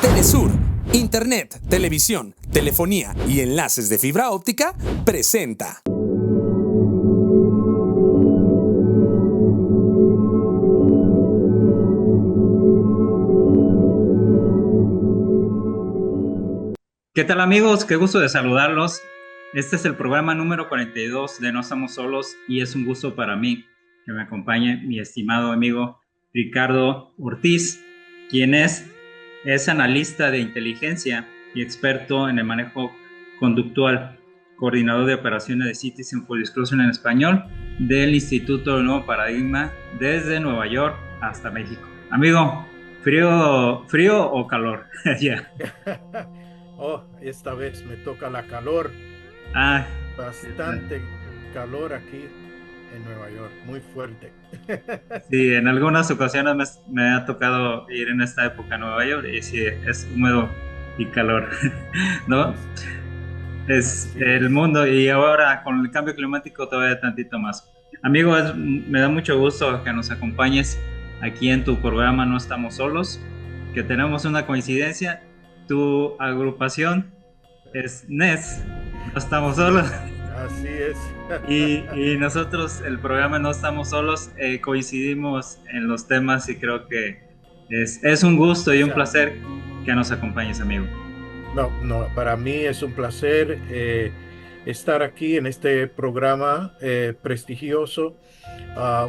Telesur, Internet, televisión, telefonía y enlaces de fibra óptica, presenta. ¿Qué tal, amigos? Qué gusto de saludarlos. Este es el programa número 42 de No Estamos Solos y es un gusto para mí que me acompañe mi estimado amigo Ricardo Ortiz, quien es analista de inteligencia y experto en el manejo conductual, coordinador de operaciones de Citizen for Disclosure en español del Instituto del Nuevo Paradigma desde Nueva York hasta México. Amigo, ¿frío o calor? Ya. Oh, esta vez me toca la calor. Bastante calor aquí en Nueva York, muy fuerte. Sí, en algunas ocasiones me ha tocado ir en esta época a Nueva York y sí, es húmedo y calor, ¿no? Es el mundo y ahora con el cambio climático todavía tantito más. Amigo, me da mucho gusto que nos acompañes aquí en tu programa No Estamos Solos, que tenemos una coincidencia. Tu agrupación es NES, No Estamos Solos. Así es. Y nosotros, el programa No Estamos Solos, coincidimos en los temas y creo que es un gusto y un placer que nos acompañes, amigo. No, para mí es un placer estar aquí en este programa prestigioso,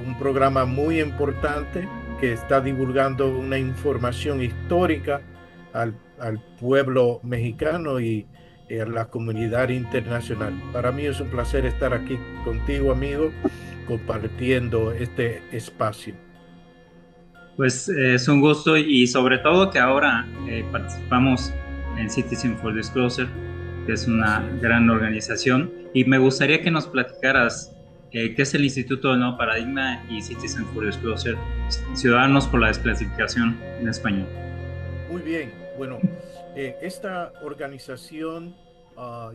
un programa muy importante que está divulgando una información histórica al pueblo mexicano y a la comunidad internacional. Para mí es un placer estar aquí contigo, amigo, compartiendo este espacio. Pues es un gusto y sobre todo que ahora participamos en Citizen for Disclosure, que es una gran organización, y me gustaría que nos platicaras qué es el Instituto del Nuevo Paradigma y Citizen for Disclosure, Ciudadanos por la Desclasificación en español. Muy bien, bueno, esta organización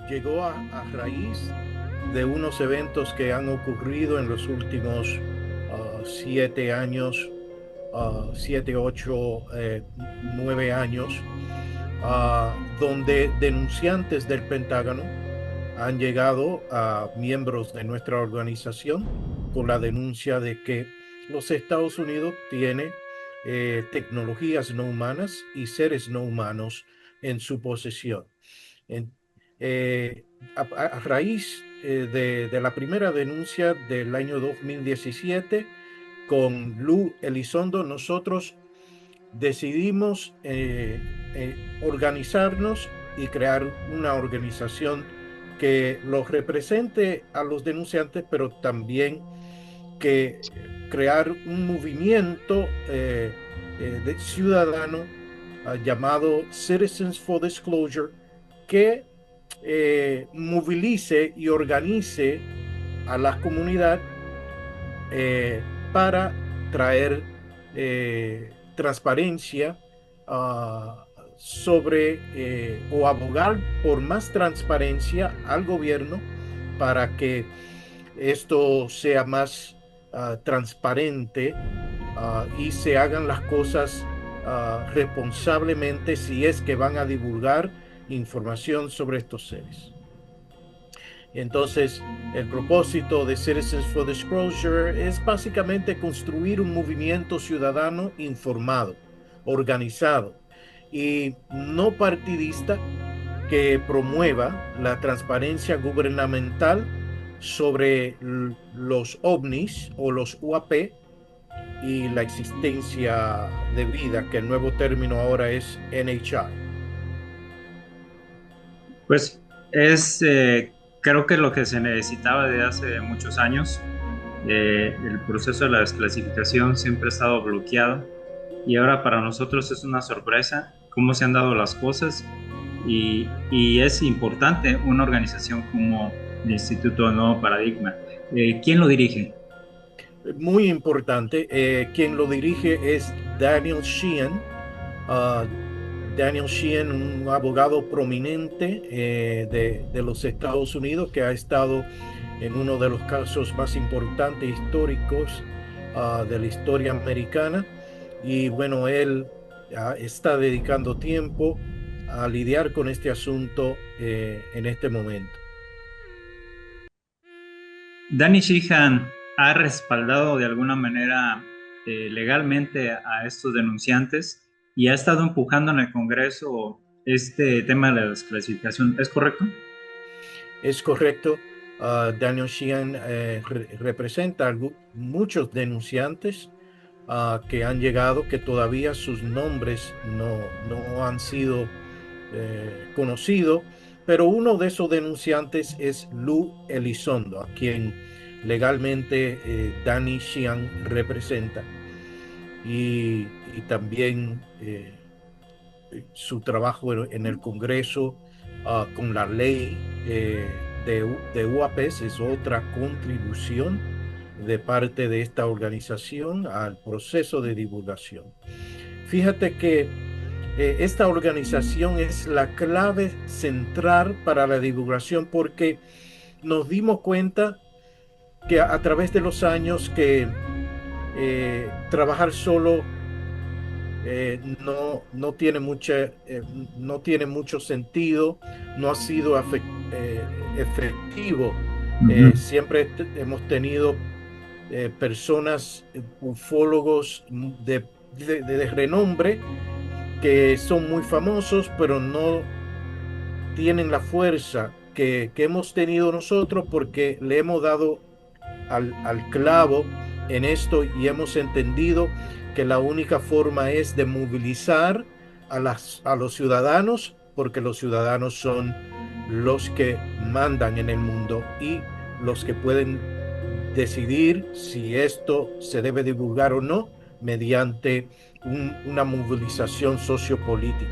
llegó a raíz de unos eventos que han ocurrido en los últimos 7 años, 7, 8, 9 años, donde denunciantes del Pentágono han llegado a miembros de nuestra organización con la denuncia de que los Estados Unidos tiene tecnologías no humanas y seres no humanos en su posesión. A raíz de la primera denuncia del año 2017, con Lou Elizondo, nosotros decidimos organizarnos y crear una organización que los represente a los denunciantes, pero también que crear un movimiento de ciudadano llamado Citizens for Disclosure, que movilice y organice a la comunidad para traer transparencia sobre o abogar por más transparencia al gobierno para que esto sea más transparente y se hagan las cosas responsablemente si es que van a divulgar información sobre estos seres. Entonces, el propósito de Citizens for Disclosure es básicamente construir un movimiento ciudadano informado, organizado y no partidista que promueva la transparencia gubernamental sobre los ovnis o los UAP y la existencia de vida, que el nuevo término ahora es NHI. Pues creo que lo que se necesitaba desde hace muchos años. El proceso de la desclasificación siempre ha estado bloqueado y ahora para nosotros es una sorpresa cómo se han dado las cosas y es importante una organización como el Instituto del Nuevo Paradigma. ¿Quién lo dirige? Muy importante. Quien lo dirige es Daniel Sheehan. Daniel Sheehan, un abogado prominente de los Estados Unidos que ha estado en uno de los casos más importantes históricos de la historia americana. Y bueno, él está dedicando tiempo a lidiar con este asunto en este momento. Danny Sheehan ha respaldado de alguna manera legalmente a estos denunciantes y ha estado empujando en el Congreso este tema de la desclasificación. ¿Es correcto? Es correcto. Daniel Sheehan representa muchos denunciantes que han llegado, que todavía sus nombres no han sido conocidos, pero uno de esos denunciantes es Lou Elizondo, a quien legalmente Danny Sheehan representa, y también su trabajo en el Congreso con la ley de UAPs es otra contribución de parte de esta organización al proceso de divulgación. Fíjate que esta organización es la clave central para la divulgación, porque nos dimos cuenta que a través de los años que trabajar solo no tiene no tiene mucho sentido, no ha sido efectivo. Siempre hemos tenido personas, ufólogos de renombre, que son muy famosos, pero no tienen la fuerza que hemos tenido nosotros, porque le hemos dado al clavo en esto y hemos entendido que la única forma es de movilizar a los ciudadanos, porque los ciudadanos son los que mandan en el mundo y los que pueden decidir si esto se debe divulgar o no mediante una movilización sociopolítica.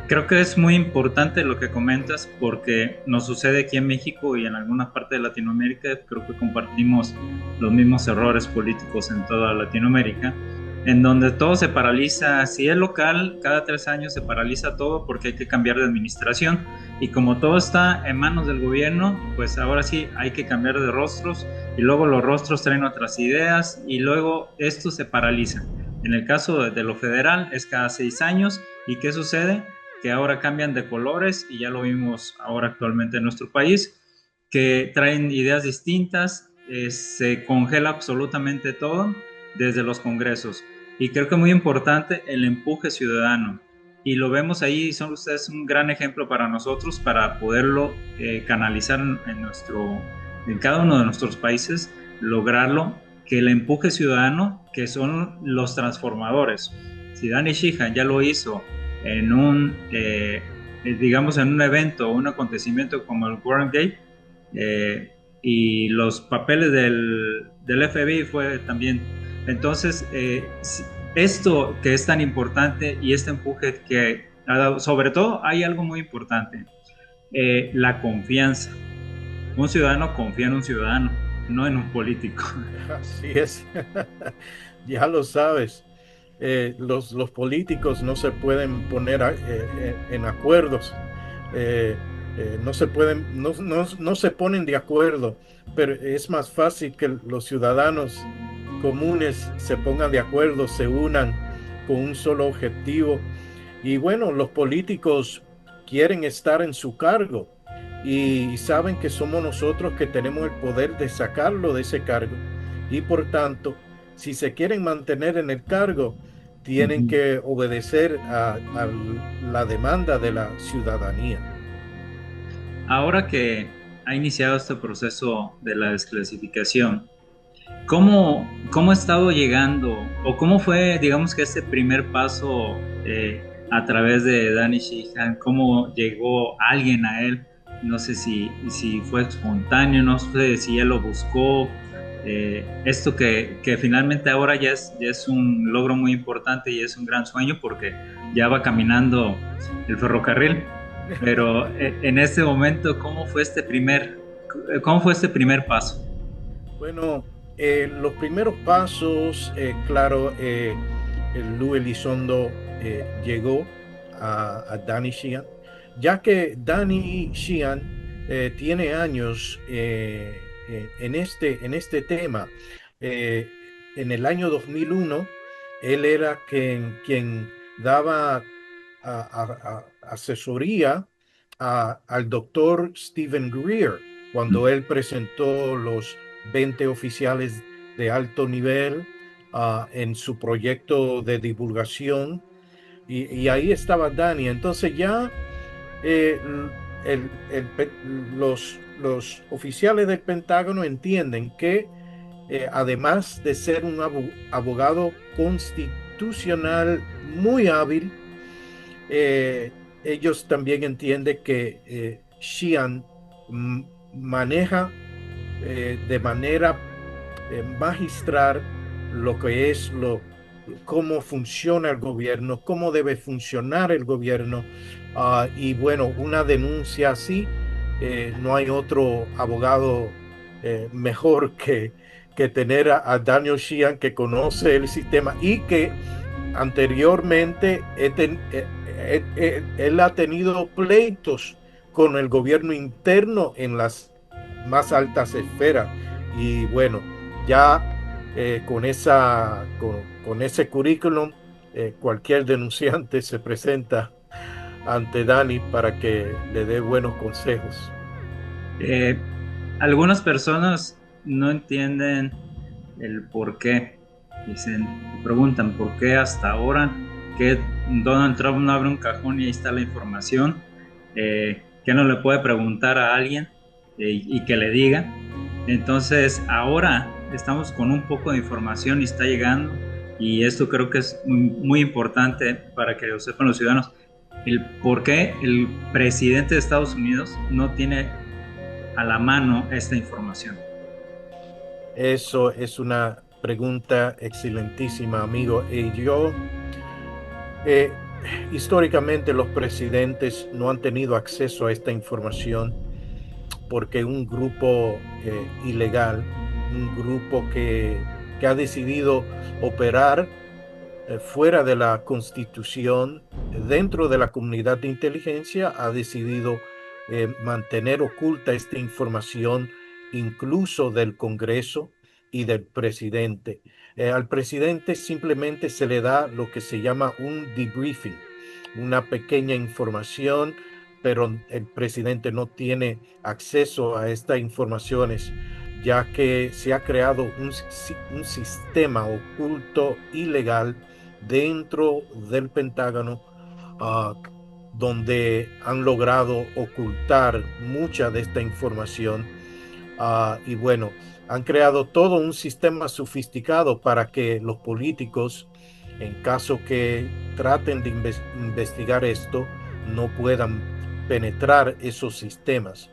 Creo que es muy importante lo que comentas, porque nos sucede aquí en México y en alguna parte de Latinoamérica. Creo que compartimos los mismos errores políticos en toda Latinoamérica, en donde todo se paraliza. Si es local, cada 3 años se paraliza todo porque hay que cambiar de administración, y como todo está en manos del gobierno, pues ahora sí hay que cambiar de rostros, y luego los rostros traen otras ideas y luego esto se paraliza. En el caso de lo federal es cada 6 años. ¿Y qué sucede? Que ahora cambian de colores, y ya lo vimos ahora actualmente en nuestro país, que traen ideas distintas, se congela absolutamente todo desde los congresos. Y creo que es muy importante el empuje ciudadano, y lo vemos ahí. Son ustedes un gran ejemplo para nosotros, para poderlo canalizar en cada uno de nuestros países, lograrlo, que el empuje ciudadano, que son los transformadores. Si Danny Sheehan ya lo hizo digamos, en un evento o un acontecimiento como el Watergate, y los papeles del FBI fue también. Entonces, esto que es tan importante y este empuje que ha dado, sobre todo hay algo muy importante, la confianza. Un ciudadano confía en un ciudadano, no en un político. Así es, ya lo sabes. Los políticos no se pueden poner en acuerdos, no se pueden, no se ponen de acuerdo, pero es más fácil que los ciudadanos comunes se pongan de acuerdo, se unan con un solo objetivo. Y bueno, los políticos quieren estar en su cargo y saben que somos nosotros que tenemos el poder de sacarlo de ese cargo, y por tanto, si se quieren mantener en el cargo, tienen que obedecer a la demanda de la ciudadanía. Ahora que ha iniciado este proceso de la desclasificación, ¿cómo ha estado llegando, o cómo fue, digamos, que este primer paso a través de Danny Sheehan? ¿Cómo llegó alguien a él? No sé si fue espontáneo, no sé si él lo buscó. Esto que finalmente ahora ya es un logro muy importante y es un gran sueño, porque ya va caminando el ferrocarril. Pero en este momento, ¿cómo fue este primer paso? Bueno, los primeros pasos, claro, Lou Elizondo llegó a Danny Sheehan, ya que Danny Sheehan tiene años en este tema. En el año 2001 él era quien daba asesoría al doctor Stephen Greer cuando él presentó los 20 oficiales de alto nivel en su proyecto de divulgación, y ahí estaba Danny. Entonces ya los oficiales del Pentágono entienden que además de ser un abogado constitucional muy hábil, ellos también entienden que Sheehan maneja de manera magistral lo que es cómo funciona el gobierno, cómo debe funcionar el gobierno. Y bueno, una denuncia así, no hay otro abogado mejor que tener a Daniel Sheehan, que conoce el sistema y que anteriormente él ha tenido pleitos con el gobierno interno en las más altas esferas. Y bueno, ya con ese currículum, cualquier denunciante se presenta ante Danny para que le dé buenos consejos. Algunas personas no entienden el por qué. Preguntan por qué hasta ahora que Donald Trump no abre un cajón y ahí está la información, que no le puede preguntar a alguien y que le diga. Entonces ahora estamos con un poco de información y está llegando, y esto creo que es muy importante para que lo sepan los ciudadanos, el por qué el presidente de Estados Unidos no tiene a la mano esta información. Eso es una pregunta excelentísima, amigo. Históricamente los presidentes no han tenido acceso a esta información porque un grupo ilegal, un grupo que ha decidido operar fuera de la Constitución, dentro de la comunidad de inteligencia, ha decidido mantener oculta esta información, incluso del Congreso y del presidente. Al presidente simplemente se le da lo que se llama un debriefing, una pequeña información, pero el presidente no tiene acceso a estas informaciones, ya que se ha creado un sistema oculto ilegal dentro del Pentágono, donde han logrado ocultar mucha de esta información. Y bueno, han creado todo un sistema sofisticado para que los políticos, en caso que traten de investigar esto, no puedan penetrar esos sistemas.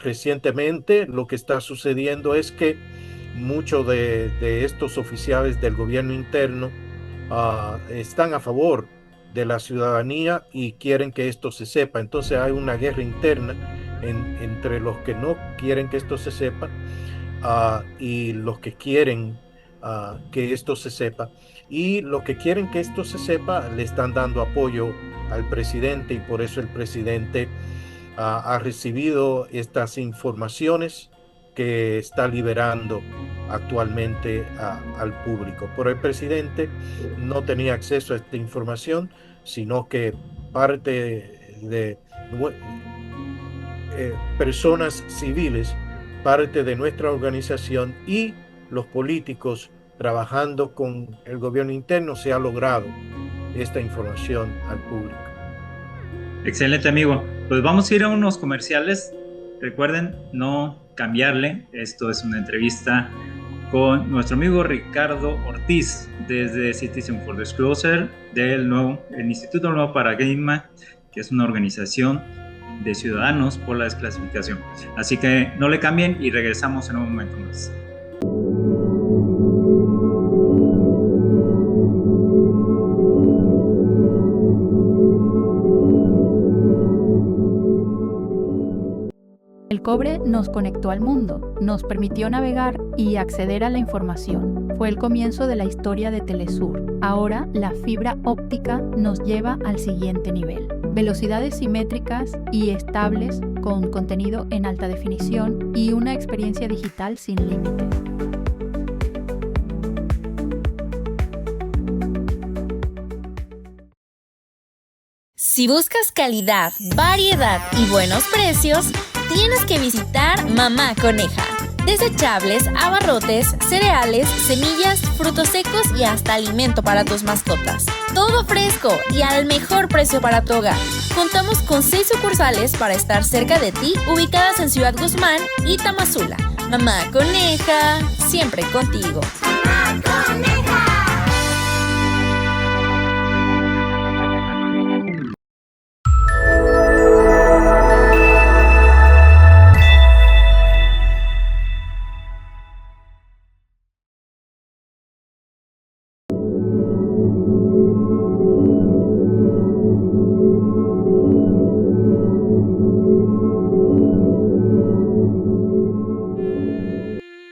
Recientemente lo que está sucediendo es que muchos de estos oficiales del gobierno interno están a favor de la ciudadanía y quieren que esto se sepa. Entonces hay una guerra interna entre los que no quieren que esto se sepa y los que quieren que esto se sepa. Y los que quieren que esto se sepa le están dando apoyo al presidente, y por eso el presidente ha recibido estas informaciones que está liberando actualmente al público. Pero el presidente no tenía acceso a esta información, sino que parte de personas civiles, parte de nuestra organización y los políticos trabajando con el gobierno interno, se ha logrado esta información al público. Excelente, amigo. Pues vamos a ir a unos comerciales. Recuerden no cambiarle. Esto es una entrevista con nuestro amigo Ricardo Ortiz desde Citizen for Disclosure, el Instituto Nuevo Paradigma, que es una organización de ciudadanos por la desclasificación. Así que no le cambien y regresamos en un momento más. El cobre nos conectó al mundo, nos permitió navegar y acceder a la información. Fue el comienzo de la historia de Telesur. Ahora la fibra óptica nos lleva al siguiente nivel. Velocidades simétricas y estables con contenido en alta definición y una experiencia digital sin límites. Si buscas calidad, variedad y buenos precios, tienes que visitar Mamá Coneja. Desechables, abarrotes, cereales, semillas, frutos secos y hasta alimento para tus mascotas. Todo fresco y al mejor precio para tu hogar. Contamos con 6 sucursales para estar cerca de ti, ubicadas en Ciudad Guzmán y Tamazula. Mamá Coneja, siempre contigo. ¡Mamá Coneja!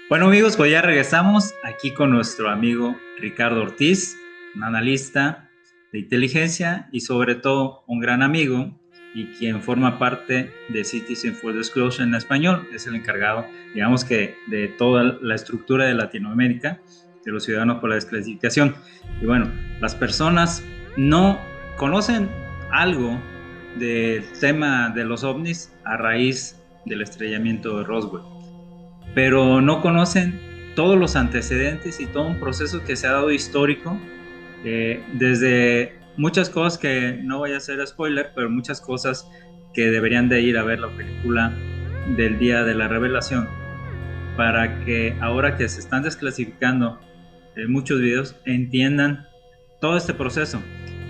Bueno amigos, pues ya regresamos aquí con nuestro amigo Ricardo Ortiz, un analista de inteligencia y sobre todo un gran amigo y quien forma parte de Citizen for Disclosure en español. Es el encargado, digamos que, de toda la estructura de Latinoamérica, de los ciudadanos por la desclasificación. Y bueno, las personas no conocen algo del tema de los ovnis a raíz del estrellamiento de Roswell, pero no conocen todos los antecedentes y todo un proceso que se ha dado histórico, desde muchas cosas que no voy a hacer spoiler, pero muchas cosas que deberían de ir a ver la película del día de la revelación, para que ahora que se están desclasificando muchos videos entiendan todo este proceso.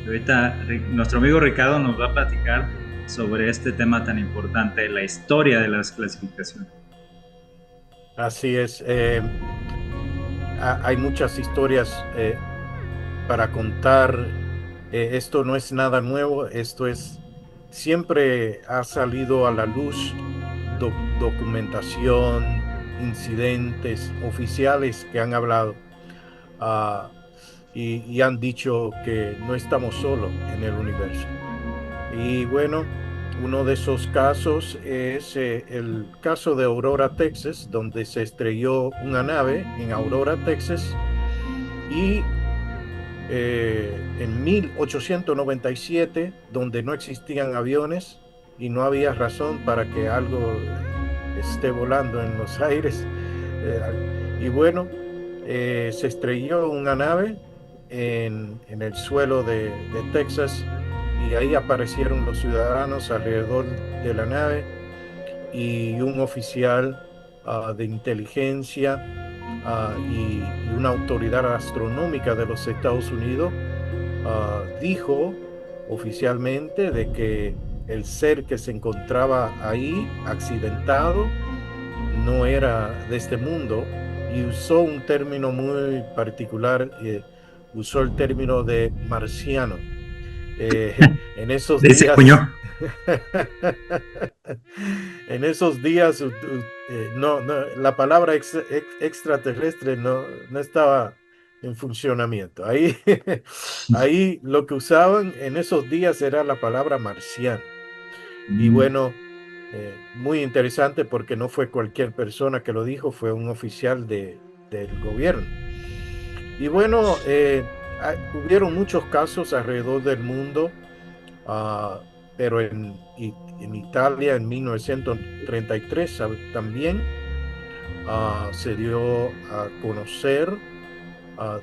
Ahorita nuestro amigo Ricardo nos va a platicar sobre este tema tan importante, la historia de la desclasificación. Así es, hay muchas historias para contar. Esto no es nada nuevo, siempre ha salido a la luz documentación, incidentes oficiales que han hablado y han dicho que no estamos solos en el universo. Y bueno, uno de esos casos es el caso de Aurora, Texas, donde se estrelló una nave en Aurora, Texas, y en 1897, donde no existían aviones y no había razón para que algo esté volando en los aires. Y bueno, se estrelló una nave en el suelo de Texas, y ahí aparecieron los ciudadanos alrededor de la nave, y un oficial de inteligencia y una autoridad astronómica de los Estados Unidos dijo oficialmente de que el ser que se encontraba ahí accidentado no era de este mundo, y usó un término muy particular, usó el término de marciano. En esos días, en esos días la palabra extraterrestre no estaba en funcionamiento. Ahí lo que usaban en esos días era la palabra marciano. Y bueno, muy interesante, porque no fue cualquier persona que lo dijo, fue un oficial del gobierno. Y bueno, hubieron muchos casos alrededor del mundo, pero en Italia en 1933 también se dio a conocer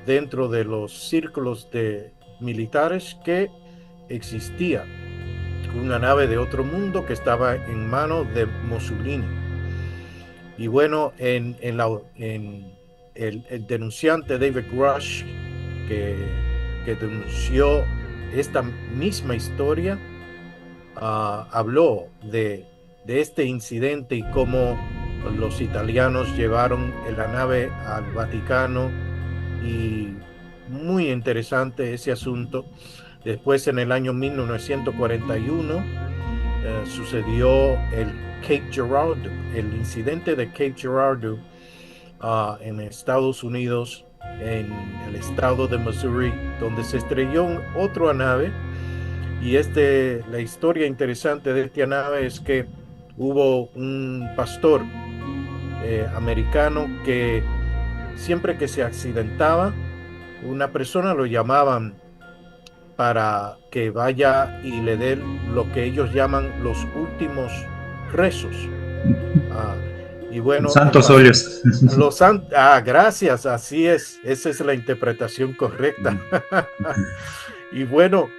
dentro de los círculos de militares que existía una nave de otro mundo que estaba en manos de Mussolini. Y bueno, el denunciante David Grush, que denunció esta misma historia, habló de este incidente y cómo los italianos llevaron la nave al Vaticano, y muy interesante ese asunto. Después, en el año 1941, sucedió el Cape Girardeau, el incidente de Cape Girardeau en Estados Unidos, en el estado de Missouri, donde se estrelló otra nave. Y la historia interesante de esta nave es que hubo un pastor americano que siempre que se accidentaba, una persona lo llamaban para que vaya y le dé lo que ellos llaman los últimos rezos. Y bueno, santos óleos. Gracias, así es, esa es la interpretación correcta. Y bueno,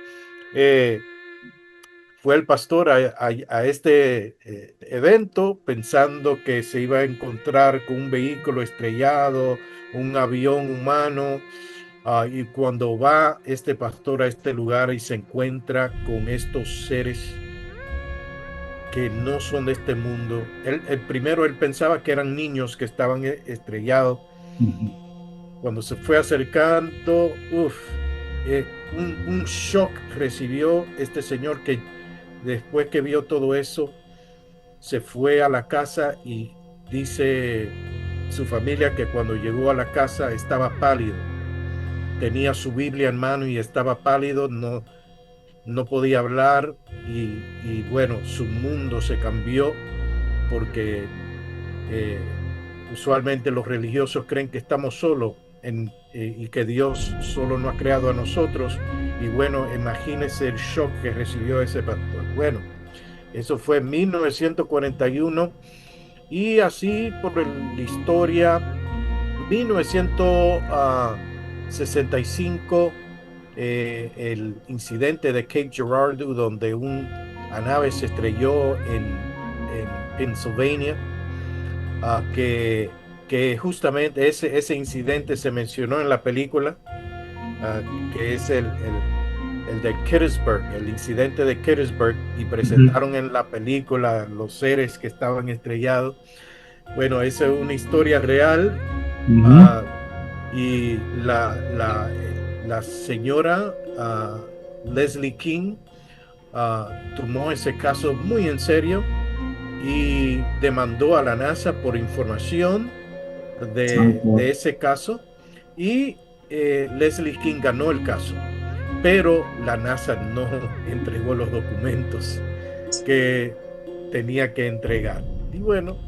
fue el pastor a este evento pensando que se iba a encontrar con un vehículo estrellado, un avión humano, y cuando va este pastor a este lugar y se encuentra con estos seres que no son de este mundo. Primero él pensaba que eran niños que estaban estrellados. Cuando se fue acercando, un shock recibió este señor, que después que vio todo eso, se fue a la casa y dice su familia que cuando llegó a la casa estaba pálido. Tenía su Biblia en mano y estaba pálido, no podía hablar y bueno, su mundo se cambió porque usualmente los religiosos creen que estamos solos y que Dios solo nos ha creado a nosotros. Y bueno, imagínese el shock que recibió ese pastor. Bueno, eso fue en 1941 y así por la historia. 1965, el incidente de Cape Girardeau, donde una nave se estrelló en Pennsylvania, que justamente ese incidente se mencionó en la película, que es el de Gettysburg, el incidente de Gettysburg, y presentaron en la película los seres que estaban estrellados. Bueno, esa es una historia real. Y la señora Leslie King tomó ese caso muy en serio y demandó a la NASA por información de ese caso, y Leslie King ganó el caso, pero la NASA no entregó los documentos que tenía que entregar. Y bueno,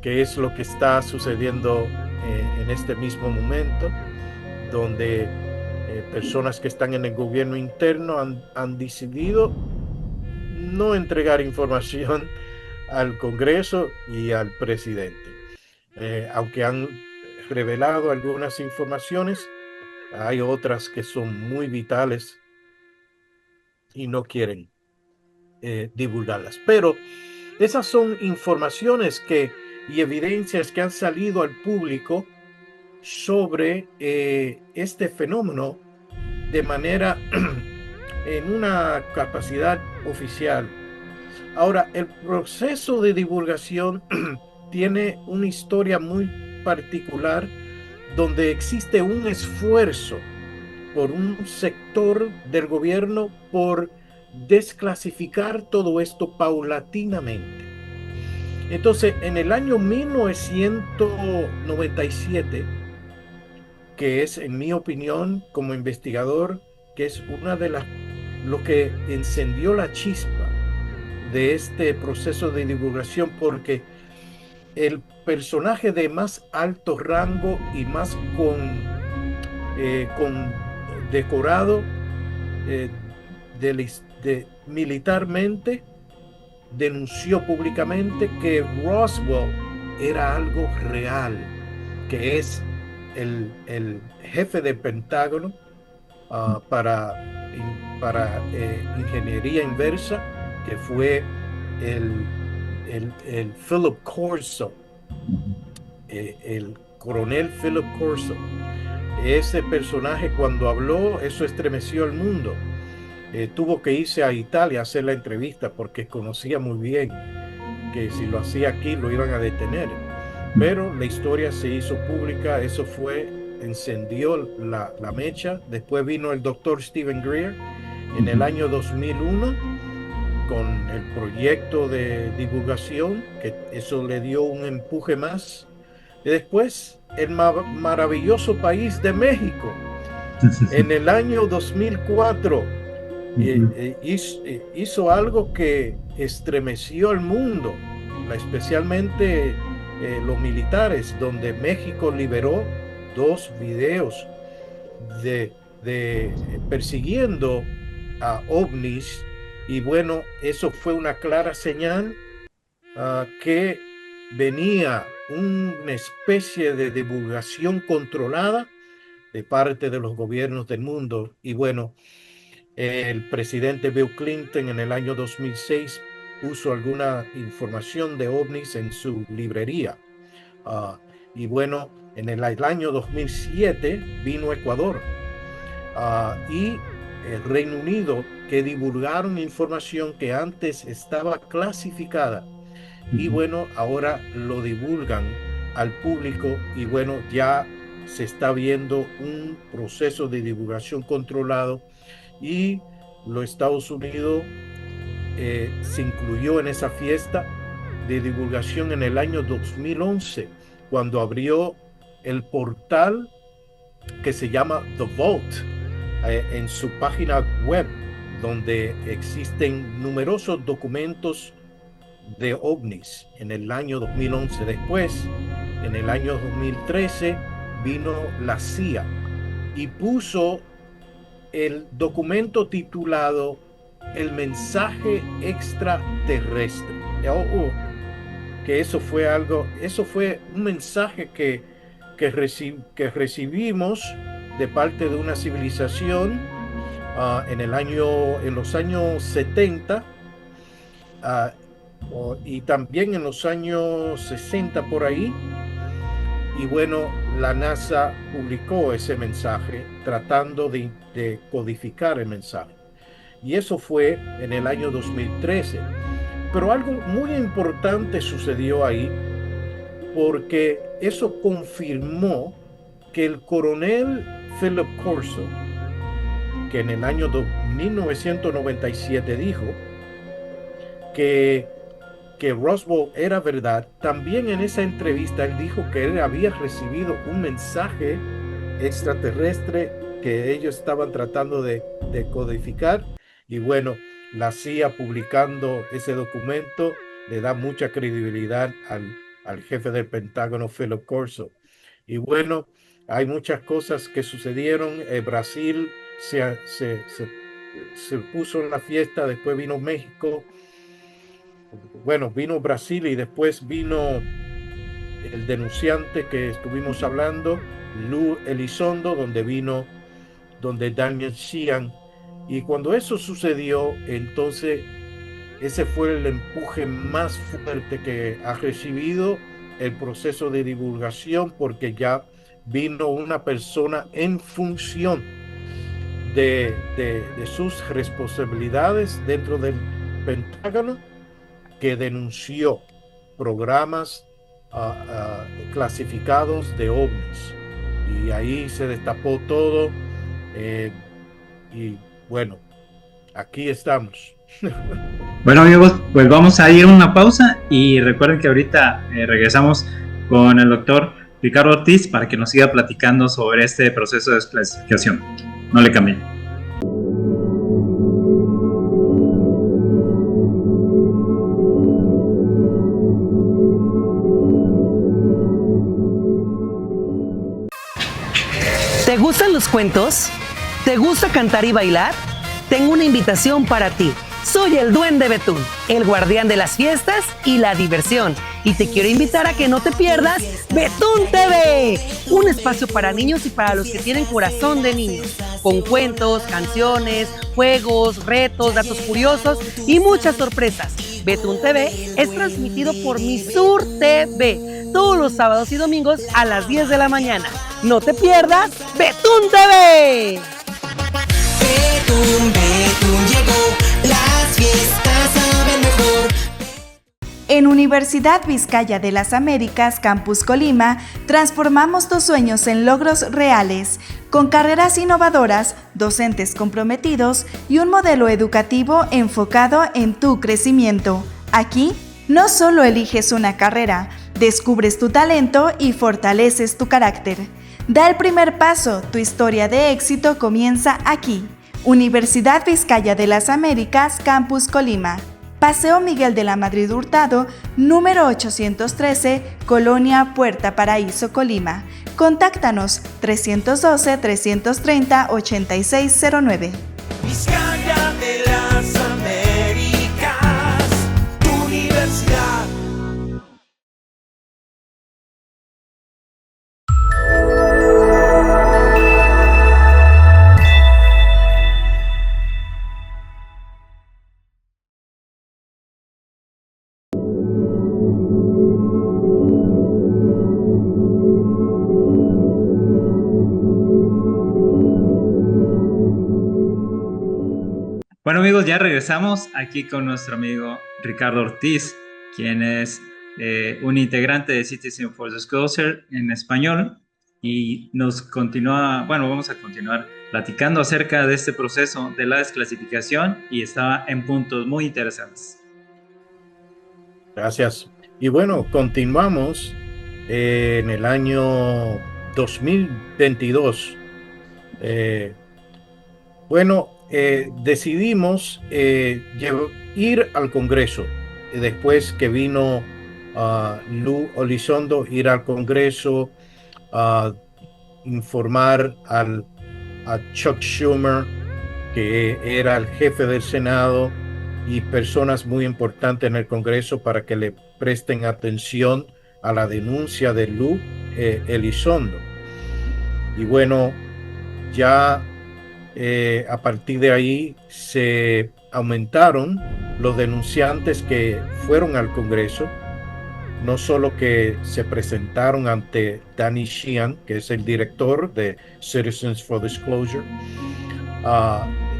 ¿qué es lo que está sucediendo en este mismo momento? Donde personas que están en el gobierno interno han decidido no entregar información al Congreso y al presidente. Aunque han revelado algunas informaciones, hay otras que son muy vitales y no quieren divulgarlas. Pero esas son informaciones y evidencias que han salido al público sobre este fenómeno de manera en una capacidad oficial. Ahora, el proceso de divulgación tiene una historia muy particular, donde existe un esfuerzo por un sector del gobierno por desclasificar todo esto paulatinamente. Entonces, en el año 1997, que es, en mi opinión, como investigador, que es una de lo que encendió la chispa de este proceso de divulgación, porque el personaje de más alto rango y más decorado militarmente denunció públicamente que Roswell era algo real, que es el jefe del Pentágono para ingeniería inversa, que fue el Philip Corso, el coronel Philip Corso. Ese personaje, cuando habló, eso estremeció al mundo. Tuvo que irse a Italia a hacer la entrevista porque conocía muy bien que si lo hacía aquí lo iban a detener. Pero la historia se hizo pública, eso encendió la mecha. Después vino el doctor Stephen Greer en el año 2001 con el proyecto de divulgación, que eso le dio un empuje más. Y después el maravilloso país de México en el año 2004 hizo algo que estremeció al mundo, especialmente los militares, donde México liberó 2 videos de persiguiendo ovnis, y bueno, eso fue una clara señal que venía una especie de divulgación controlada de parte de los gobiernos del mundo. Y bueno, el presidente Bill Clinton en el año 2006 puso alguna información de ovnis en su librería. Y bueno, en el año 2007 vino Ecuador y el Reino Unido, que divulgaron información que antes estaba clasificada. Y bueno, ahora lo divulgan al público, y bueno, ya se está viendo un proceso de divulgación controlado, y los Estados Unidos se incluyó en esa fiesta de divulgación en el año 2011, cuando abrió el portal que se llama The Vault en su página web, donde existen numerosos documentos de ovnis en el año 2011. Después, en el año 2013, vino la CIA y puso el documento titulado El mensaje extraterrestre. Que eso fue un mensaje que recibimos de parte de una civilización en los años 70 y también en los años 60 por ahí. Y bueno, la NASA publicó ese mensaje tratando de codificar el mensaje. Y eso fue en el año 2013. Pero algo muy importante sucedió ahí, porque eso confirmó que el coronel Philip Corso, que en el año 1997 dijo que Roswell era verdad, también en esa entrevista él dijo que él había recibido un mensaje extraterrestre que ellos estaban tratando de codificar. Y bueno, la CIA publicando ese documento le da mucha credibilidad al jefe del Pentágono, Philip Corso. Y bueno, hay muchas cosas que sucedieron. Brasil se puso en la fiesta, después vino México. Bueno, vino Brasil y después vino el denunciante que estuvimos hablando, Lou Elizondo, donde Daniel Sheehan. Y cuando eso sucedió, entonces ese fue el empuje más fuerte que ha recibido el proceso de divulgación, porque ya vino una persona en función de sus responsabilidades dentro del Pentágono, que denunció programas clasificados de ovnis. Y ahí se destapó todo. Y bueno, aquí estamos. Bueno, amigos, pues vamos a ir a una pausa y recuerden que ahorita regresamos con el doctor Ricardo Ortiz para que nos siga platicando sobre este proceso de desclasificación. No le cambien. ¿Te gustan los cuentos? ¿Te gusta cantar y bailar? Tengo una invitación para ti. Soy el Duende Betún, el guardián de las fiestas y la diversión. Y te quiero invitar a que no te pierdas Betún TV, un espacio para niños y para los que tienen corazón de niños, con cuentos, canciones, juegos, retos, datos curiosos y muchas sorpresas. Betún TV es transmitido por Misur TV, todos los sábados y domingos a las 10 de la mañana. No te pierdas Betún TV. Betún llegó, las fiestas saben mejor. En Universidad Vizcaya de las Américas, Campus Colima, transformamos tus sueños en logros reales, con carreras innovadoras, docentes comprometidos y un modelo educativo enfocado en tu crecimiento. Aquí, no solo eliges una carrera, descubres tu talento y fortaleces tu carácter. Da el primer paso, tu historia de éxito comienza aquí. Universidad Vizcaya de las Américas, Campus Colima. Paseo Miguel de la Madrid Hurtado, número 813, Colonia Puerta Paraíso, Colima. Contáctanos 312-330-8609. Vizcaya amigos, ya regresamos aquí con nuestro amigo Ricardo Ortiz, quien es un integrante de Citizen for Disclosure en español, y vamos a continuar platicando acerca de este proceso de la desclasificación, y estaba en puntos muy interesantes. Gracias. Y bueno, continuamos en el año 2022. Decidimos ir al Congreso. Después que vino Lou Elizondo, ir al Congreso a informar a Chuck Schumer, que era el jefe del Senado, y personas muy importantes en el Congreso para que le presten atención a la denuncia de Lou Elizondo. Y bueno, ya a partir de ahí se aumentaron los denunciantes que fueron al Congreso, no solo que se presentaron ante Danny Sheehan, que es el director de Citizens for Disclosure,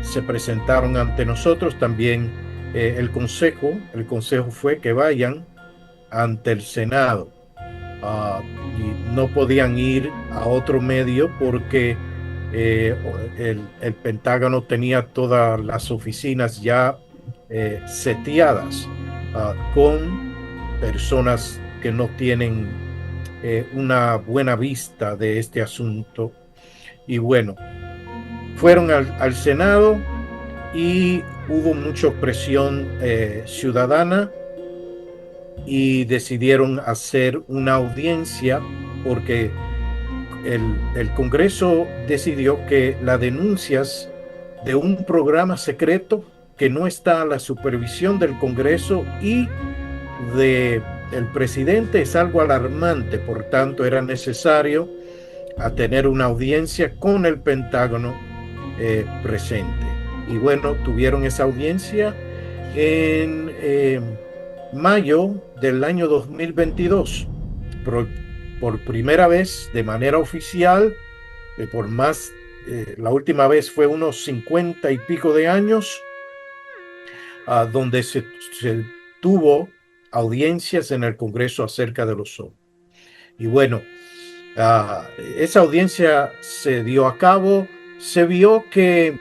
se presentaron ante nosotros también. El consejo fue que vayan ante el Senado, y no podían ir a otro medio porque el Pentágono tenía todas las oficinas ya seteadas con personas que no tienen una buena vista de este asunto. Y bueno, fueron al Senado y hubo mucha presión ciudadana, y decidieron hacer una audiencia porque el Congreso decidió que las denuncias de un programa secreto que no está a la supervisión del Congreso y del presidente es algo alarmante. Por tanto, era necesario tener una audiencia con el Pentágono presente. Y bueno, tuvieron esa audiencia en mayo del año 2022. Por primera vez, de manera oficial, la última vez fue unos 50 y pico de años, donde se tuvo audiencias en el Congreso acerca de los ovnis. Y bueno, esa audiencia se dio a cabo. Se vio que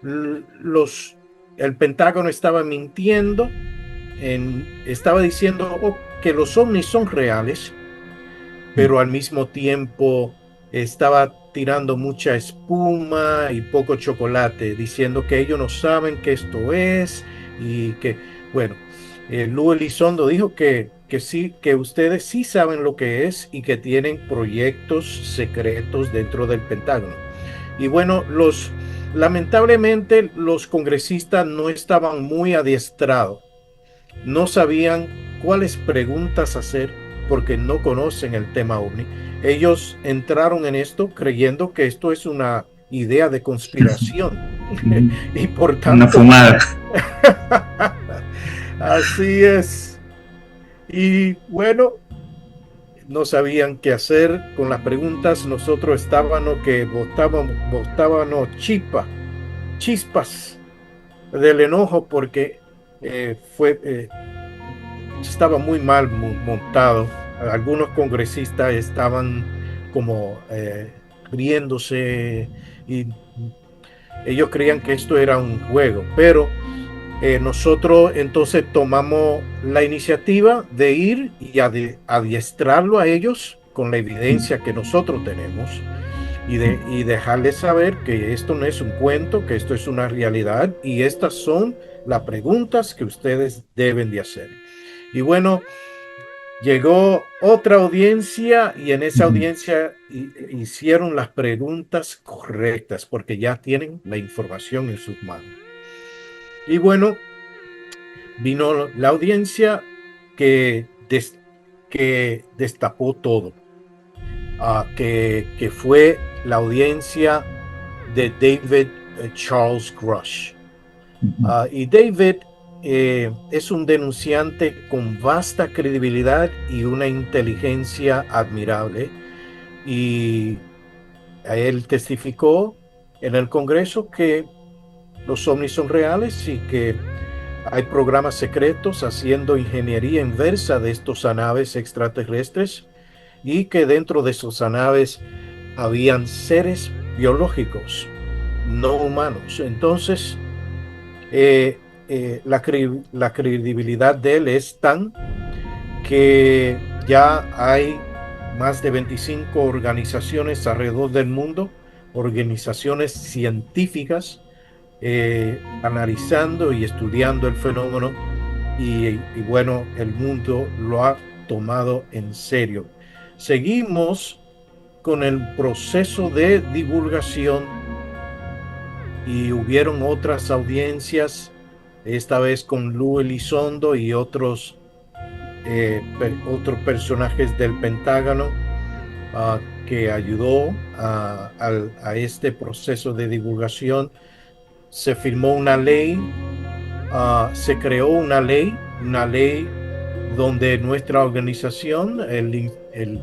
el Pentágono estaba mintiendo, estaba diciendo que los ovnis son reales, pero al mismo tiempo estaba tirando mucha espuma y poco chocolate, diciendo que ellos no saben qué esto es, y que, bueno, Lou Elizondo dijo que sí, que ustedes sí saben lo que es y que tienen proyectos secretos dentro del Pentágono. Y bueno, lamentablemente los congresistas no estaban muy adiestrados, no sabían cuáles preguntas hacer porque no conocen el tema ovni. Ellos entraron en esto creyendo que esto es una idea de conspiración y por tanto una fumada. Así es. Y bueno, no sabían qué hacer con las preguntas. Nosotros estábamos que botábamos chispas del enojo porque estaba muy mal montado. Algunos congresistas estaban como riéndose, y ellos creían que esto era un juego, pero nosotros entonces tomamos la iniciativa de ir y adiestrarlo a ellos con la evidencia que nosotros tenemos, y dejarles saber que esto no es un cuento, que esto es una realidad, y estas son las preguntas que ustedes deben de hacer. Y bueno, llegó otra audiencia, y en esa audiencia hicieron las preguntas correctas porque ya tienen la información en sus manos. Y bueno, vino la audiencia que destapó todo, que fue la audiencia de David Charles Grush. Y David es un denunciante con vasta credibilidad y una inteligencia admirable, y él testificó en el Congreso que los ovnis son reales y que hay programas secretos haciendo ingeniería inversa de estas naves extraterrestres y que dentro de esas naves habían seres biológicos no humanos. Entonces, la credibilidad de él es tan que ya hay más de 25 organizaciones alrededor del mundo, organizaciones científicas, analizando y estudiando el fenómeno y bueno, el mundo lo ha tomado en serio. Seguimos con el proceso de divulgación y hubieron otras audiencias, esta vez con Lou Elizondo y otros personajes del Pentágono, que ayudó a este proceso de divulgación. Se firmó una ley, se creó una ley donde nuestra organización, el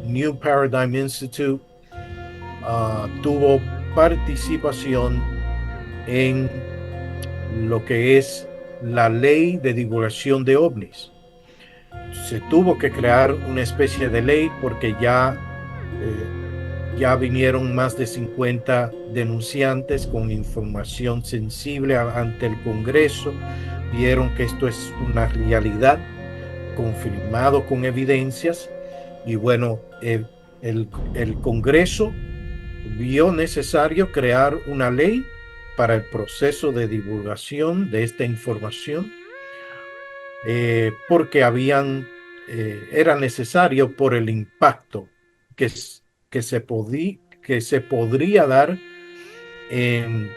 New Paradigm Institute, tuvo participación en lo que es la ley de divulgación de ovnis. Se tuvo que crear una especie de ley porque ya vinieron más de 50 denunciantes con información sensible ante el Congreso, vieron que esto es una realidad, confirmado con evidencias, y bueno, el Congreso vio necesario crear una ley para el proceso de divulgación de esta información, porque era necesario por el impacto que se podría dar en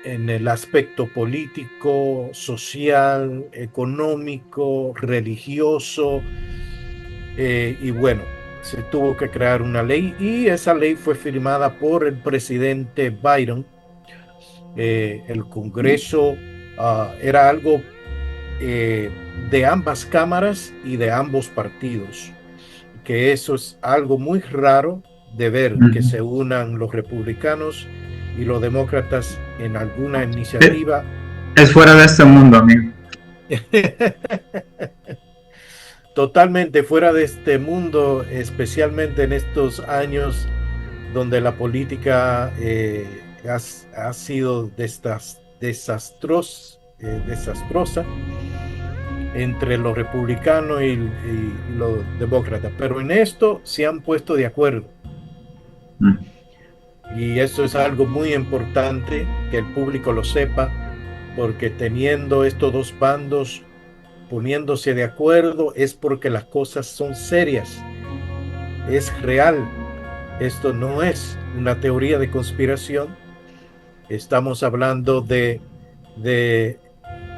el aspecto político, social, económico, religioso, y bueno, se tuvo que crear una ley y esa ley fue firmada por el presidente Biden. El Congreso era algo de ambas cámaras y de ambos partidos, que eso es algo muy raro de ver, que se unan los republicanos y los demócratas en alguna iniciativa. Es fuera de este mundo, amigo. Totalmente fuera de este mundo, especialmente en estos años donde la política ha sido desastrosa entre los republicanos y los demócratas, pero en esto se han puesto de acuerdo. Y eso es algo muy importante que el público lo sepa, porque teniendo estos dos bandos poniéndose de acuerdo es porque las cosas son serias, es real. Esto no es una teoría de conspiración. Estamos hablando de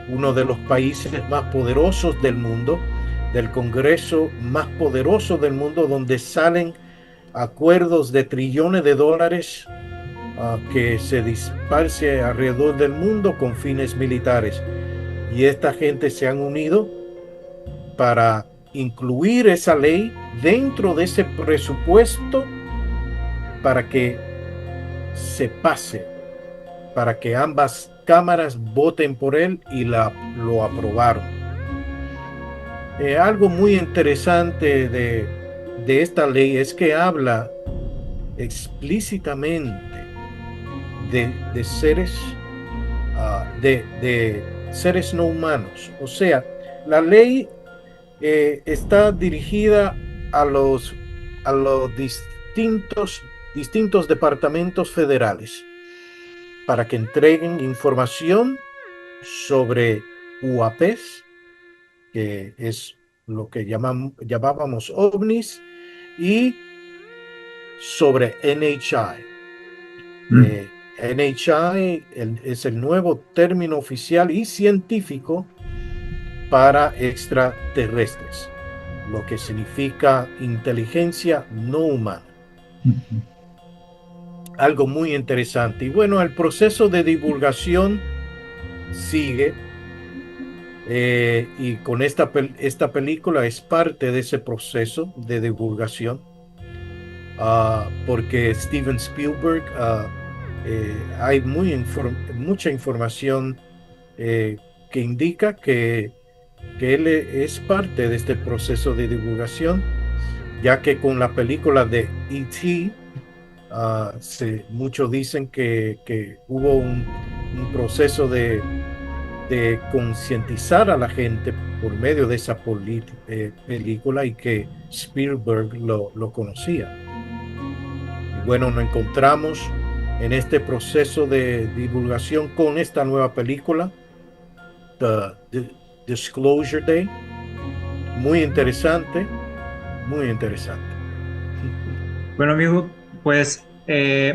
uno de los países más poderosos del mundo, del Congreso más poderoso del mundo, donde salen acuerdos de trillones de dólares que se disparce alrededor del mundo con fines militares. Y esta gente se han unido para incluir esa ley dentro de ese presupuesto para que se pase, para que ambas cámaras voten por él y lo aprobaron. Algo muy interesante de esta ley es que habla explícitamente de seres de seres no humanos. O sea, la ley está dirigida a los distintos departamentos federales para que entreguen información sobre UAPs, que es lo que llamábamos ovnis, y sobre NHI. NHI es el nuevo término oficial y científico para extraterrestres, lo que significa inteligencia no humana. Algo muy interesante. Y bueno, el proceso de divulgación sigue, y con esta película es parte de ese proceso de divulgación, porque Steven Spielberg hay mucha información que indica que él es parte de este proceso de divulgación, ya que con la película de E.T., muchos dicen que hubo un proceso de concientizar a la gente por medio de esa película, y que Spielberg lo conocía. Y bueno, nos encontramos en este proceso de divulgación con esta nueva película, The Disclosure Day. Muy interesante, muy interesante. Bueno, amigo, pues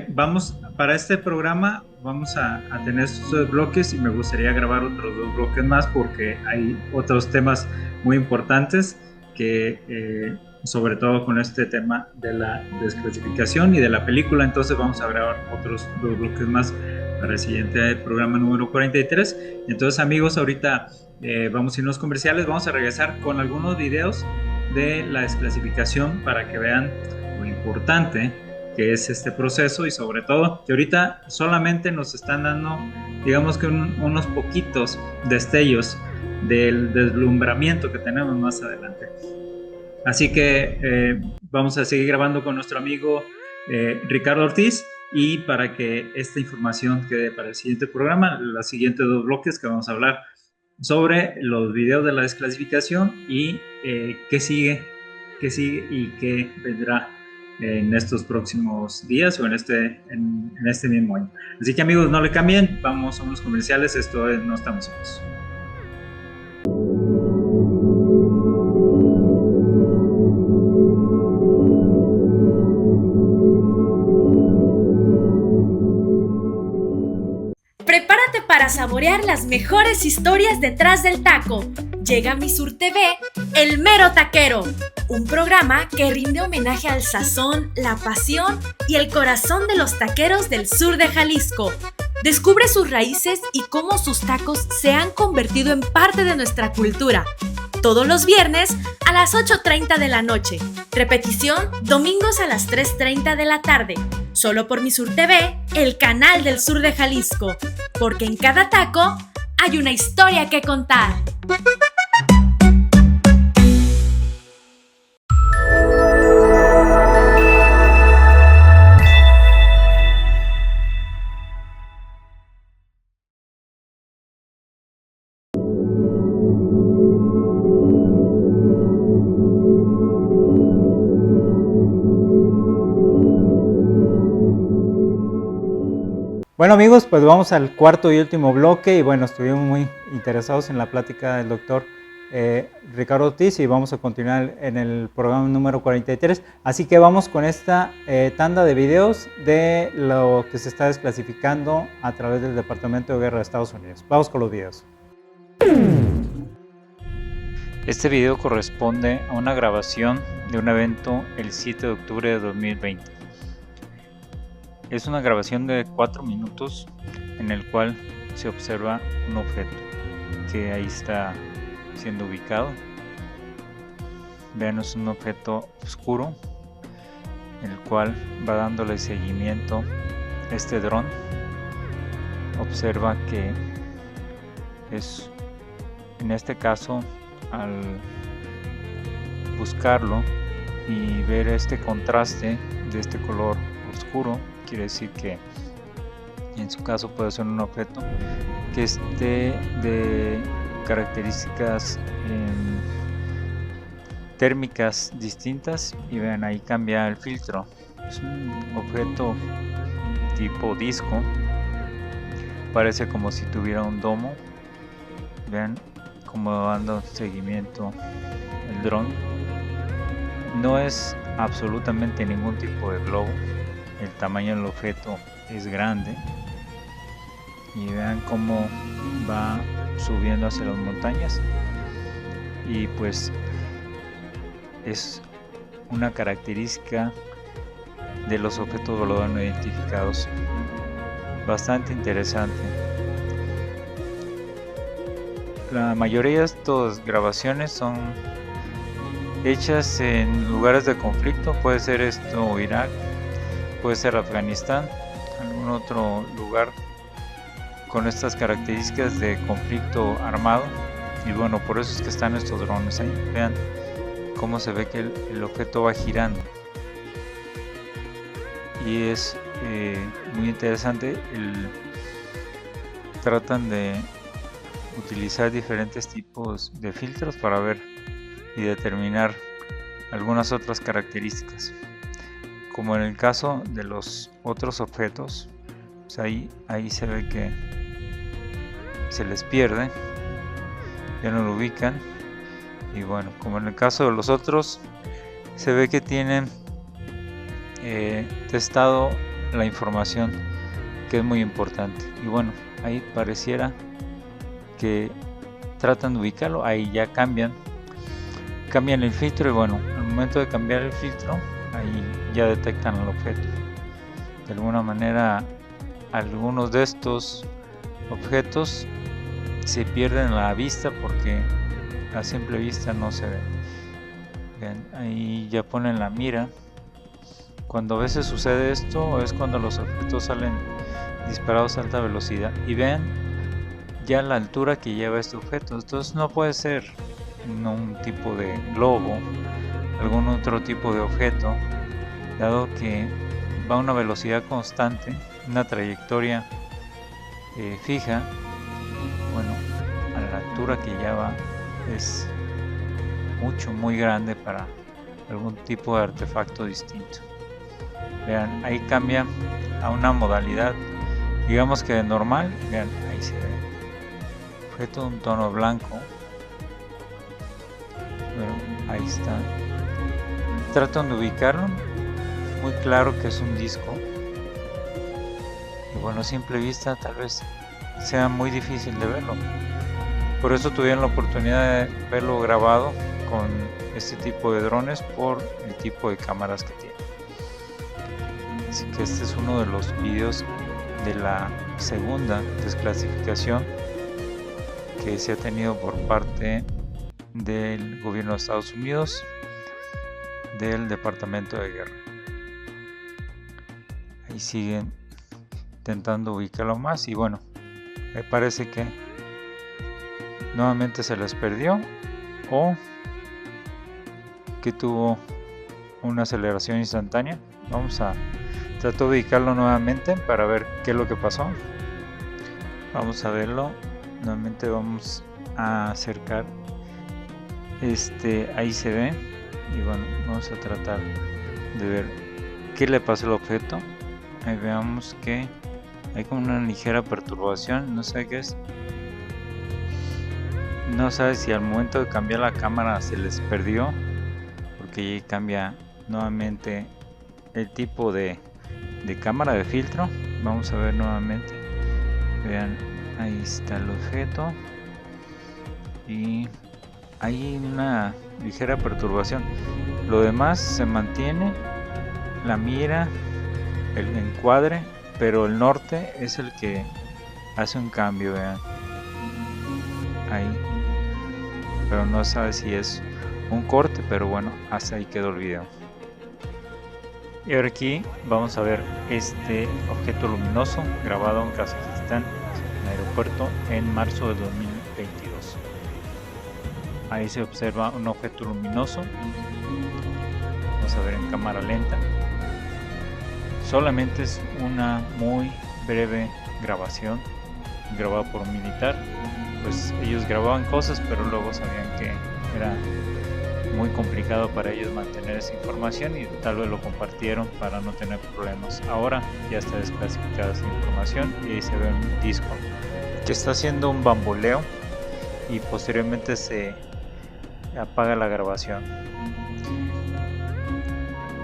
vamos para este programa. Vamos a tener estos 2 bloques y me gustaría grabar otros 2 bloques más porque hay otros temas muy importantes que sobre todo con este tema de la desclasificación y de la película. Entonces vamos a grabar otros 2 bloques más para el siguiente programa número 43. Entonces, amigos, ahorita vamos a irnos comerciales. Vamos a regresar con algunos videos de la desclasificación para que vean lo importante que es este proceso, y sobre todo que ahorita solamente nos están dando, digamos que unos poquitos destellos del deslumbramiento que tenemos más adelante. Así que vamos a seguir grabando con nuestro amigo Ricardo Ortiz, y para que esta información quede para el siguiente programa, los siguientes 2 bloques que vamos a hablar sobre los videos de la desclasificación y qué sigue y qué vendrá en estos próximos días o en este mismo año. Así que, amigos, no le cambien, vamos a unos comerciales. Esto es No Estamos Solos. Prepárate para saborear las mejores historias detrás del taco. Llega a Mi Sur TV, El Mero Taquero, un programa que rinde homenaje al sazón, la pasión y el corazón de los taqueros del sur de Jalisco. Descubre sus raíces y cómo sus tacos se han convertido en parte de nuestra cultura. Todos los viernes a las 8:30 de la noche. Repetición domingos a las 3:30 de la tarde. Solo por Mi Sur TV, el canal del sur de Jalisco. Porque en cada taco hay una historia que contar. Bueno, amigos, pues vamos al cuarto y último bloque, y bueno, estuvimos muy interesados en la plática del doctor Ricardo Ortiz, y vamos a continuar en el programa número 43, así que vamos con esta tanda de videos de lo que se está desclasificando a través del Departamento de Guerra de Estados Unidos. Vamos con los videos. Este video corresponde a una grabación de un evento el 7 de octubre de 2020. Es una grabación de 4 minutos en el cual se observa un objeto que ahí está siendo ubicado. Vean, es un objeto oscuro el cual va dándole seguimiento este dron. Observa que es, en este caso, al buscarlo y ver este contraste de este color oscuro, quiere decir que en su caso puede ser un objeto que esté de características térmicas distintas, y vean, ahí cambia el filtro. Es un objeto tipo disco, parece como si tuviera un domo. Vean como dando seguimiento el dron. No es absolutamente ningún tipo de globo. El tamaño del objeto es grande, y vean cómo va subiendo hacia las montañas, y pues es una característica de los objetos voladores no identificados bastante interesante. La mayoría de estas grabaciones son hechas en lugares de conflicto. Puede ser esto Irak, puede ser Afganistán, algún otro lugar con estas características de conflicto armado. Y bueno, por eso es que están estos drones ahí. Vean cómo se ve que el objeto va girando. Y es muy interesante. Tratan de utilizar diferentes tipos de filtros para ver y determinar algunas otras características. Como en el caso de los otros objetos, pues ahí se ve que se les pierde, ya no lo ubican. Y bueno, como en el caso de los otros, se ve que tienen testado la información, que es muy importante. Y bueno, ahí pareciera que tratan de ubicarlo, ahí ya cambian el filtro. Y bueno, al momento de cambiar el filtro, ahí ya detectan el objeto. De alguna manera, algunos de estos objetos se pierden a la vista porque a simple vista no se ven. Bien, ahí ya ponen la mira. Cuando a veces sucede esto es cuando los objetos salen disparados a alta velocidad. Y vean ya la altura que lleva este objeto. Entonces no puede ser un tipo de globo, algún otro tipo de objeto, dado que va a una velocidad constante, una trayectoria fija. Bueno, a la altura que lleva es muy grande para algún tipo de artefacto distinto. Vean, ahí cambia a una modalidad, digamos que de normal. Vean, ahí se ve objeto de un tono blanco. Bueno, ahí está. Tratan de ubicarlo, muy claro que es un disco. Y bueno, a simple vista tal vez sea muy difícil de verlo. Por eso tuvieron la oportunidad de verlo grabado con este tipo de drones por el tipo de cámaras que tiene. Así que este es uno de los videos de la segunda desclasificación que se ha tenido por parte del gobierno de Estados Unidos, del Departamento de Guerra. Ahí siguen intentando ubicarlo más y bueno, me parece que nuevamente se les perdió o que tuvo una aceleración instantánea. Vamos a tratar de ubicarlo nuevamente para ver qué es lo que pasó. Vamos a verlo nuevamente, vamos a acercar ahí se ve. Y bueno, vamos a tratar de ver qué le pasó al objeto. Ahí veamos que hay como una ligera perturbación, no sé qué es. No sabe si al momento de cambiar la cámara se les perdió, porque ahí cambia nuevamente el tipo de cámara de filtro. Vamos a ver nuevamente. Vean, ahí está el objeto y hay una ligera perturbación. Lo demás se mantiene, la mira, el encuadre, pero el norte es el que hace un cambio. Vean, ahí, pero no sabe si es un corte, pero bueno, hasta ahí quedó el video. Y ahora aquí vamos a ver este objeto luminoso grabado en Kazajistán, en el aeropuerto, en marzo de 2022. Ahí se observa un objeto luminoso. Vamos a ver en cámara lenta. Solamente es una muy breve grabación grabada por un militar. Pues ellos grababan cosas, pero luego sabían que era muy complicado para ellos mantener esa información y tal vez lo compartieron para no tener problemas. Ahora ya está desclasificada esa información y ahí se ve un disco que está haciendo un bamboleo y posteriormente se apaga la grabación.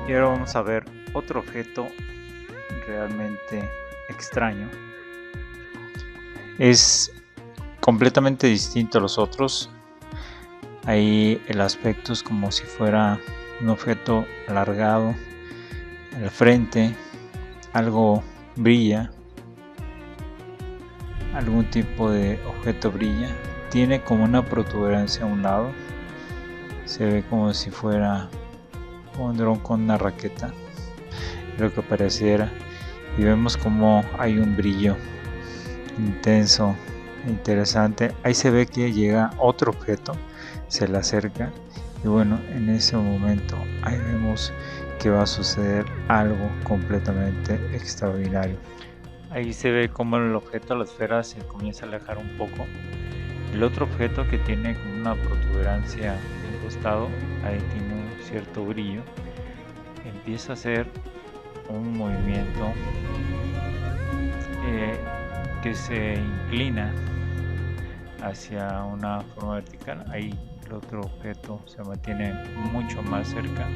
Y ahora vamos a ver otro objeto realmente extraño. Es completamente distinto a los otros. Ahí el aspecto es como si fuera un objeto alargado al frente, algo brilla, algún tipo de objeto brilla, tiene como una protuberancia a un lado, se ve como si fuera un dron con una raqueta, lo que pareciera. y vemos como hay un brillo intenso, interesante. Ahí se ve que llega otro objeto, se le acerca y bueno, en ese momento ahí vemos que va a suceder algo completamente extraordinario. Ahí se ve como el objeto, la esfera, se comienza a alejar un poco. El otro objeto, que tiene como una protuberancia en un costado, ahí tiene un cierto brillo, empieza a hacer un movimiento que se inclina hacia una forma vertical. Ahí el otro objeto se mantiene mucho más cerca.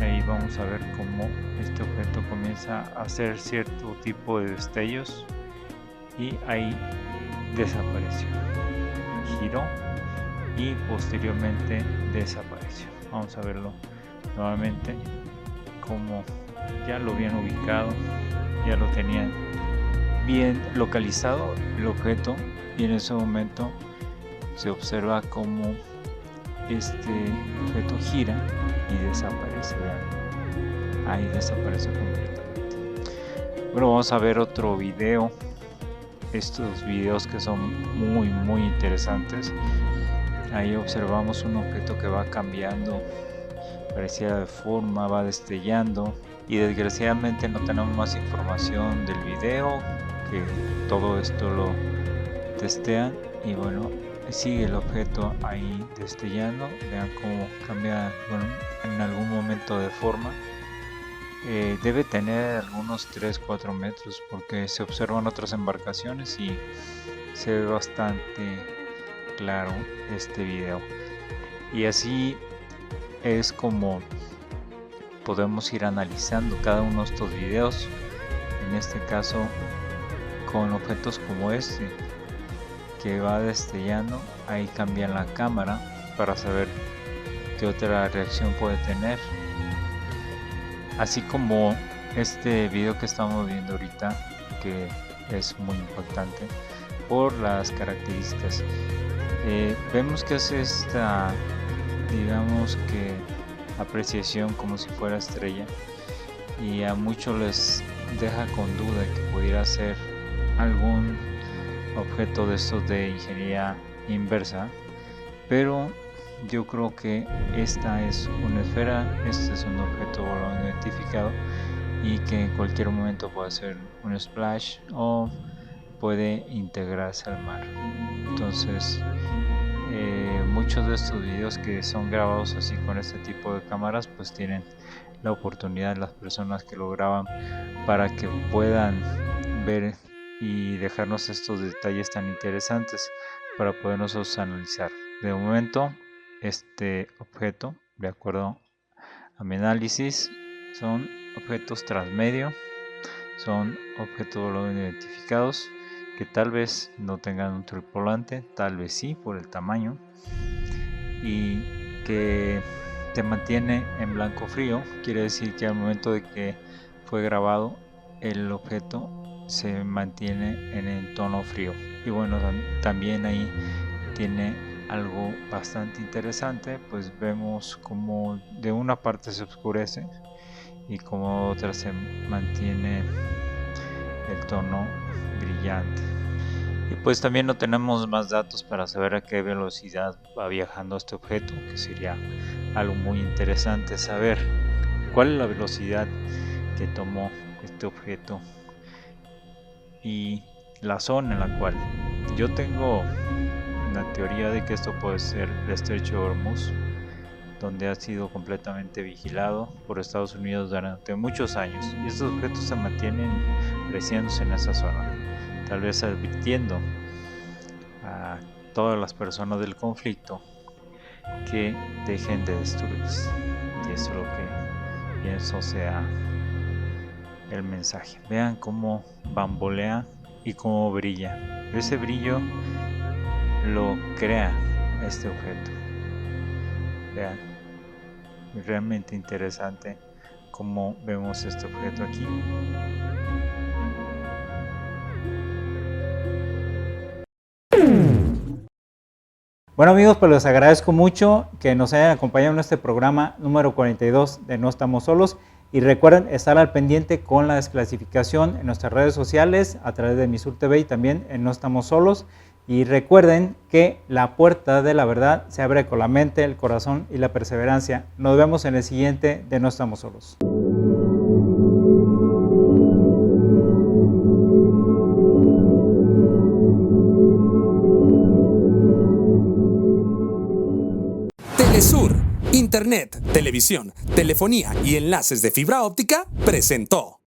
Ahí vamos a ver cómo este objeto comienza a hacer cierto tipo de destellos y ahí desapareció, giró y posteriormente desapareció. Vamos a verlo nuevamente, como ya lo habían ubicado, ya lo tenían bien localizado el objeto, y en ese momento se observa como este objeto gira y desaparece. Vean, ahí desaparece completamente. Bueno, vamos a ver otro video. Estos videos que son muy interesantes. Ahí observamos un objeto que va cambiando, parecía de forma, va destellando, y desgraciadamente no tenemos más información del video, que todo esto lo testean. Y bueno, sigue el objeto ahí destellando. Vean cómo cambia, bueno, en algún momento de forma. Debe tener algunos 3-4 metros, porque se observan otras embarcaciones y se ve bastante claro este video. Y así es como podemos ir analizando cada uno de estos videos, en este caso con objetos como este que va destellando. Ahí cambian la cámara para saber qué otra reacción puede tener, así como este video que estamos viendo ahorita, que es muy impactante por las características. Vemos que hace esta, digamos que, apreciación como si fuera estrella, y a muchos les deja con duda que pudiera ser algún objeto de estos de ingeniería inversa, pero yo creo que esta es una esfera, este es un objeto no identificado, y que en cualquier momento puede ser un splash o puede integrarse al mar. Entonces muchos de estos videos que son grabados así con este tipo de cámaras, pues tienen la oportunidad, las personas que lo graban, para que puedan ver y dejarnos estos detalles tan interesantes para poder nosotros analizar. De momento, este objeto, de acuerdo a mi análisis, son objetos transmedio, son objetos no identificados, que tal vez no tengan un tripulante, tal vez sí por el tamaño, y que se mantiene en blanco frío. Quiere decir que al momento de que fue grabado, el objeto se mantiene en el tono frío. Y bueno, también ahí tiene algo bastante interesante, pues vemos como de una parte se oscurece y como otra se mantiene el tono brillante. Y pues también no tenemos más datos para saber a qué velocidad va viajando este objeto, que sería algo muy interesante saber cuál es la velocidad que tomó este objeto y la zona en la cual. Yo tengo la teoría de que esto puede ser el estrecho de Hormuz, donde ha sido completamente vigilado por Estados Unidos durante muchos años, y estos objetos se mantienen apareciéndose en esa zona, tal vez advirtiendo a todas las personas del conflicto que dejen de destruirse. Y eso es lo que pienso sea el mensaje. Vean cómo bambolea y cómo brilla. Ese brillo lo crea este objeto. Vean, realmente interesante cómo vemos este objeto aquí. Bueno amigos, pues les agradezco mucho que nos hayan acompañado en este programa número 42 de No Estamos Solos, Y recuerden estar al pendiente con la desclasificación en nuestras redes sociales, a través de Misur TV y también en No Estamos Solos. Y recuerden que la puerta de la verdad se abre con la mente, el corazón y la perseverancia. Nos vemos en el siguiente de No Estamos Solos. Telesur, Internet, televisión, telefonía y enlaces de fibra óptica presentó.